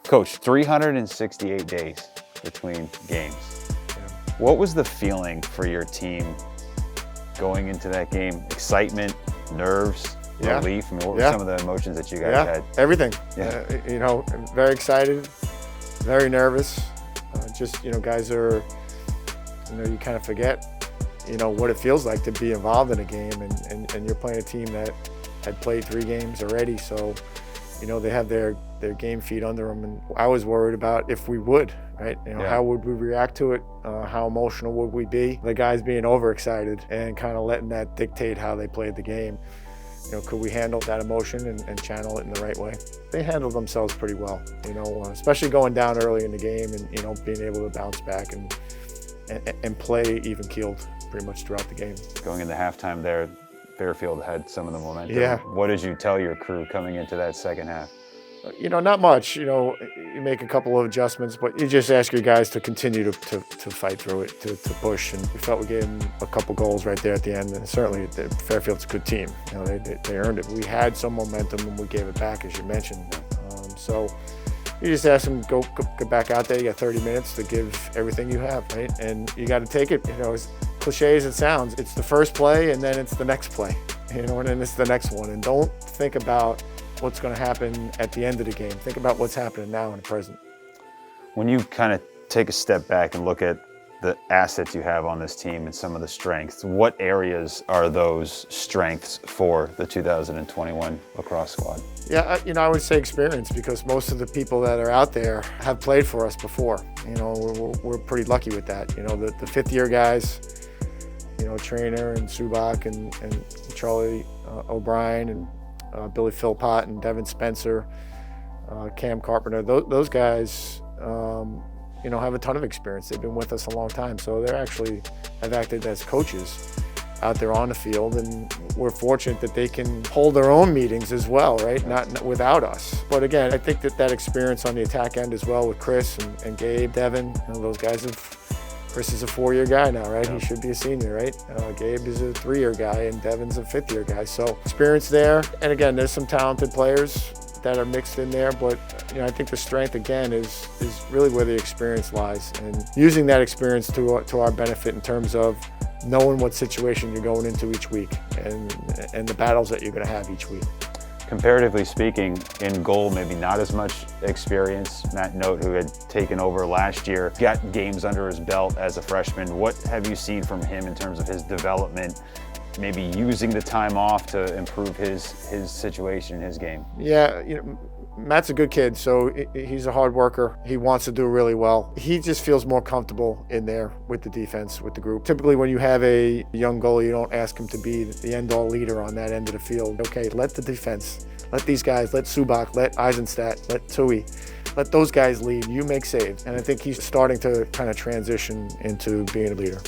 Coach, 368 days between games. What was the feeling for your team going into that game? Excitement, nerves, relief? I mean, what were some of the emotions that you guys had? Everything. Yeah. Very excited, very nervous. Guys are, you kind of forget, what it feels like to be involved in a game, and you're playing a team that had played 3 games already, so they have their game feet under them, and I was worried about if we would, right? How would we react to it? How emotional would we be? The guys being overexcited and kind of letting that dictate how they played the game. Could we handle that emotion and channel it in the right way? They handled themselves pretty well, especially going down early in the game and, being able to bounce back and play even-keeled pretty much throughout the game. Going into halftime there, Fairfield had some of the momentum. Yeah. What did you tell your crew coming into that second half? Not much. You make a couple of adjustments, but you just ask your guys to continue to fight through it, to push. And we felt we gave them a couple goals right there at the end. And certainly, Fairfield's a good team. They earned it. We had some momentum and we gave it back, as you mentioned. So you just ask them, go back out there. You got 30 minutes to give everything you have, right? And you got to take it. As cliche as it sounds, it's the first play and then it's the next play. And then it's the next one. And don't think about what's going to happen at the end of the game. Think about what's happening now in the present. When you kind of take a step back and look at the assets you have on this team and some of the strengths, what areas are those strengths for the 2021 lacrosse squad? Yeah, I would say experience, because most of the people that are out there have played for us before. We're pretty lucky with that. The fifth-year guys, Trainer and Subak and Charlie O'Brien and Billy Philpott and Devin Spencer, Cam Carpenter, those guys, have a ton of experience. They've been with us a long time, so they actually have acted as coaches out there on the field, and we're fortunate that they can hold their own meetings as well, right? Not without us. But again, I think that experience on the attack end as well with Chris and Gabe, Devin, those guys Chris is a 4-year guy now, right? He should be a senior, right? Gabe is a 3-year guy and Devin's a 5th-year guy. So experience there. And again, there's some talented players that are mixed in there, but I think the strength again is really where the experience lies, and using that experience to our benefit in terms of knowing what situation you're going into each week and the battles that you're going to have each week. Comparatively speaking, in goal, maybe not as much experience. Matt Note, who had taken over last year, got games under his belt as a freshman. What have you seen from him in terms of his development, maybe using the time off to improve his situation, his game? Yeah, Matt's a good kid, so he's a hard worker. He wants to do really well. He just feels more comfortable in there with the defense, with the group. Typically when you have a young goalie, you don't ask him to be the end-all leader on that end of the field. Okay, let the defense, let these guys, let Subak, let Eisenstadt, let Tui, let those guys lead. You make saves. And I think he's starting to kind of transition into being a leader.